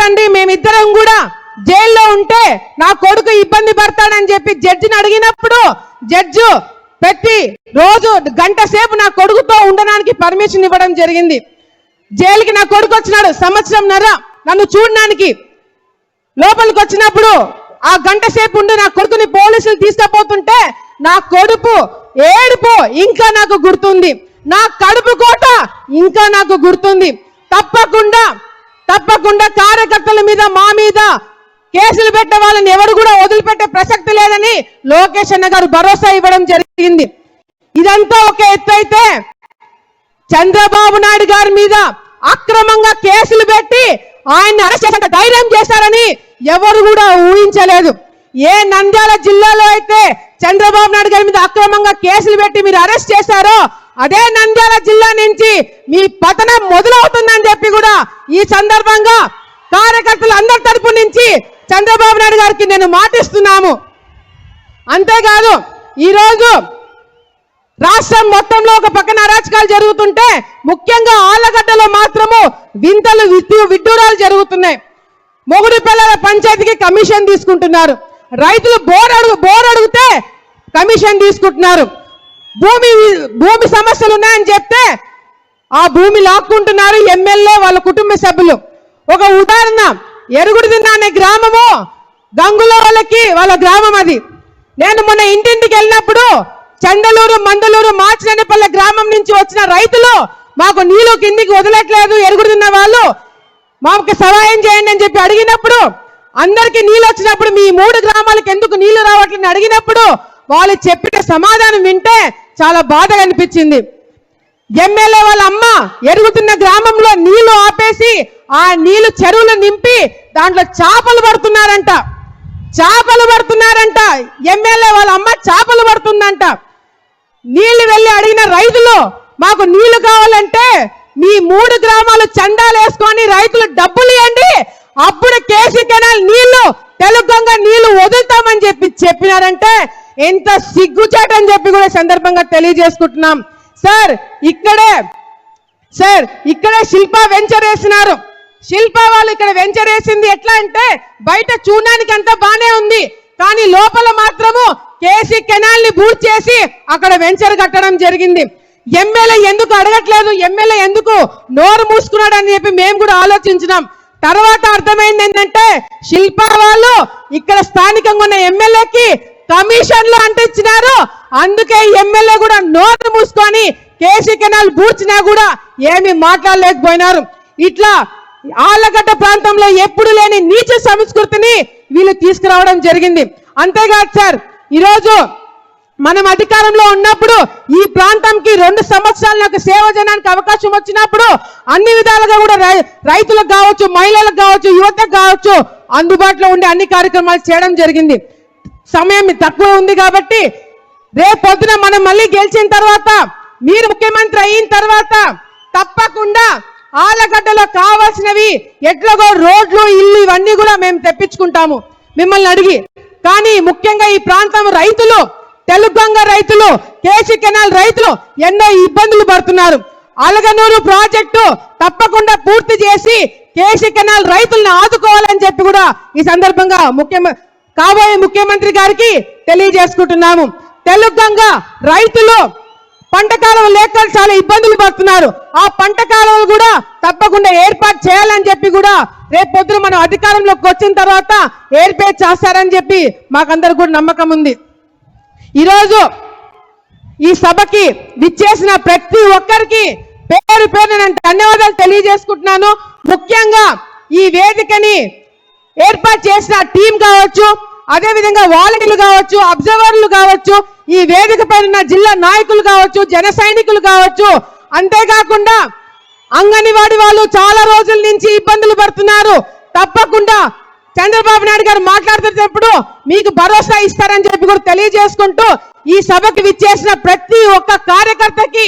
తండ్రి మేమిద్దరం కూడా జైల్లో ఉంటే నా కొడుకు ఇబ్బంది పడతాడని చెప్పి జడ్జిని అడిగినప్పుడు జడ్జి పెట్టి రోజు గంట సేపు నా కొడుకుతో ఉండడానికి పర్మిషన్ ఇవ్వడం జరిగింది. జైలుకి నా కొడుకు వచ్చినాడు, సంవత్సరంన్నర నన్ను చూడడానికి. లోపలికి వచ్చినప్పుడు ఆ గంట సేపు ఉండి నా కొడుకుని పోలీసులు తీసుకుపోతుంటే నా కొడుకు ఏడుపు ఇంకా నాకు గుర్తుంది, నా కడుపు కోట ఇంకా నాకు గుర్తుంది. తప్పకుండా కార్యకర్తల మీద మా మీద కేసులు పెట్టే వాళ్ళని ఎవరు కూడా వదిలిపెట్టే ప్రసక్తి లేదని లోకేష్ అన్న గారు భరోసా ఇవ్వడం జరిగింది. ఇదంతా ఒక ఎత్తు అయితే చంద్రబాబు నాయుడు గారి మీద అక్రమంగా కేసులు పెట్టి ఆయన్ని అరెస్ట్ చేసేంత ధైర్యం చేశారని ఎవరు కూడా ఊహించలేదు. ఏ నంద్యాల జిల్లాలో అయితే చంద్రబాబు నాయుడు గారి మీద అక్రమంగా కేసులు పెట్టి మీరు అరెస్ట్ చేశారో అదే నంద్యాల జిల్లా నుంచి మీ పతనం మొదలవుతుందని చెప్పి కూడా ఈ సందర్భంగా కార్యకర్తలు అందరి తరపు నుంచి చంద్రబాబు నాయుడు గారికి నేను మాటిస్తున్నాము. అంతేకాదు ఈరోజు రాష్ట్రం మొత్తంలో ఒక పక్కన అరాచకాలు జరుగుతుంటే ముఖ్యంగా ఆళ్లగడ్డలో మాత్రము వింతలు విడ్డూరాలు జరుగుతున్నాయి. మొగుడు పిల్లల పంచాయతీకి కమిషన్ తీసుకుంటున్నారు, రైతులు బోర్ అడిగితే కమిషన్ తీసుకుంటున్నారు, భూమి సమస్యలు ఉన్నాయని చెప్తే ఆ భూమి లాక్కుంటున్నారు ఎమ్మెల్యే వాళ్ళ కుటుంబ సభ్యులు. ఒక ఉదాహరణ, ఎరుగుడిదిన్న అనే గ్రామము గంగుల వాళ్ళ గ్రామం అది. నేను మొన్న ఇంటింటికి వెళ్ళినప్పుడు చండలూరు, మందలూరు, మాచినేనిపల్లె గ్రామం నుంచి వచ్చిన రైతులు మాకు నీళ్లు కిందికి వదలట్లేదు, ఎరుగుడిదిన్న వాళ్ళు మాకు సహాయం చేయండి అని చెప్పి అడిగినప్పుడు, అందరికి నీళ్ళు వచ్చినప్పుడు మీ 3 గ్రామాలకు ఎందుకు నీళ్లు రావట్లని అడిగినప్పుడు వాళ్ళు చెప్పిన సమాధానం వింటే చాలా బాధగా అనిపించింది. ఎమ్మెల్యే వాళ్ళ అమ్మ ఎరుగుతున్న గ్రామంలో నీళ్లు ఆపేసి ఆ నీళ్లు చెరువులు నింపి దాంట్లో చేపలు పడుతున్నారంట. ఎమ్మెల్యే వాళ్ళ అమ్మ చేపలు పడుతుందంట. నీళ్లు వెళ్ళి అడిగిన రైతులు మాకు నీళ్లు కావాలంటే మీ 3 గ్రామాలు చందాలు వేసుకొని రైతులు డబ్బులు ఇవ్వండి, అప్పుడు కేసీ కెనాల్ నీళ్లు తెలుగంగా నీళ్లు వదులుతామని చెప్పినారంటే ఎంత సిగ్గుచాటని చెప్పి కూడా సందర్భంగా తెలియజేసుకుంటున్నాం. సార్ ఇక్కడే శిల్ప వెంచర్ వేసినారు. శిల్ప వాళ్ళు ఇక్కడ వెంచర్ వేసింది ఎట్లా అంటే బయట చూడడానికి అంతా బానే ఉంది, కానీ లోపల మాత్రము కేసీ కెనాల్ ని బూట్ చేసి అక్కడ వెంచర్ కట్టడం జరిగింది. ఎమ్మెల్యే ఎందుకు అడగట్లేదు, ఎమ్మెల్యే ఎందుకు నోరు మూసుకున్నాడు అని చెప్పి మేము కూడా ఆలోచించినాం. తర్వాత అర్థమైంది ఏంటంటే శిల్ప వాళ్ళు ఇక్కడ స్థానికంగా ఉన్న ఎమ్మెల్యేకి కమిషన్లు అంటించినారు, అందుకే ఎమ్మెల్యే కూడా నోరు మూసుకొని కేసీ కెనాల్ బూడ్చినా కూడా ఏమి మాట్లాడలేకపోయినారు. ఇట్లా ఆళ్లగడ్డ ప్రాంతంలో ఎప్పుడు లేని నీచ సంస్కృతిని వీళ్ళు తీసుకురావడం జరిగింది. అంతేకాదు సార్, ఈరోజు మనం అధికారంలో ఉన్నప్పుడు ఈ ప్రాంతంకి 2 సంవత్సరాలు నాకు సేవ చేయడానికి అవకాశం వచ్చినప్పుడు అన్ని విధాలుగా కూడా రైతులకు కావచ్చు, మహిళలకు కావచ్చు, యువతకు కావచ్చు అందుబాటులో ఉండే అన్ని కార్యక్రమాలు చేయడం జరిగింది. సమయం తక్కువ ఉంది కాబట్టి రేపొద్దున మనం మళ్ళీ గెలిచిన తర్వాత మీరు ముఖ్యమంత్రి అయిన తర్వాత తప్పకుండా ఆళ్లగడ్డలో కావాల్సినవి ఎట్లాగో రోడ్లు, ఇల్లు ఇవన్నీ కూడా మేము తెప్పించుకుంటాము మిమ్మల్ని అడిగి. కానీ ముఖ్యంగా ఈ ప్రాంతం రైతులు, తెలుగంగ రైతులు, కేసీ కెనాల్ రైతులు ఎన్నో ఇబ్బందులు పడుతున్నారు. అలగనూరు ప్రాజెక్టు తప్పకుండా పూర్తి చేసి కేసీ కెనాల్ రైతులను ఆదుకోవాలని చెప్పి కూడా ఈ సందర్భంగా కాబోయే ముఖ్యమంత్రి గారికి తెలియజేసుకుంటున్నాము. తెలుగంగ రైతులు పంట కాలువ లేక చాలా ఇబ్బందులు పడుతున్నారు. ఆ పంట కాలువలు కూడా తప్పకుండా ఏర్పాటు చేయాలని చెప్పి కూడా రేపు పొద్దున మనం అధికారంలోకి వచ్చిన తర్వాత ఏర్పాటు చేస్తారని చెప్పి మాకందరికి కూడా నమ్మకం ఉంది. ఈరోజు ఈ సభకి విచ్చేసిన ప్రతి ఒక్కరికి పేరు నేను ధన్యవాదాలు తెలియజేసుకుంటున్నాను. ముఖ్యంగా ఈ వేదికని ఏర్పాటు చేసిన టీం కావచ్చు, అదేవిధంగా వాలంటీర్లు కావచ్చు, అబ్జర్వర్లు కావచ్చు, ఈ వేదిక పైన జిల్లా నాయకులు కావచ్చు, జన సైనికులు కావచ్చు, అంతేకాకుండా అంగన్వాడీ వాళ్ళు చాలా రోజుల నుంచి ఇబ్బందులు పడుతున్నారు. తప్పకుండా చంద్రబాబు నాయుడు గారు మాట్లాడుతున్నప్పుడు మీకు భరోసా ఇస్తారని చెప్పి కూడా తెలియజేసుకుంటూ ఈ సభకి విచ్చేసిన ప్రతి ఒక్క కార్యకర్తకి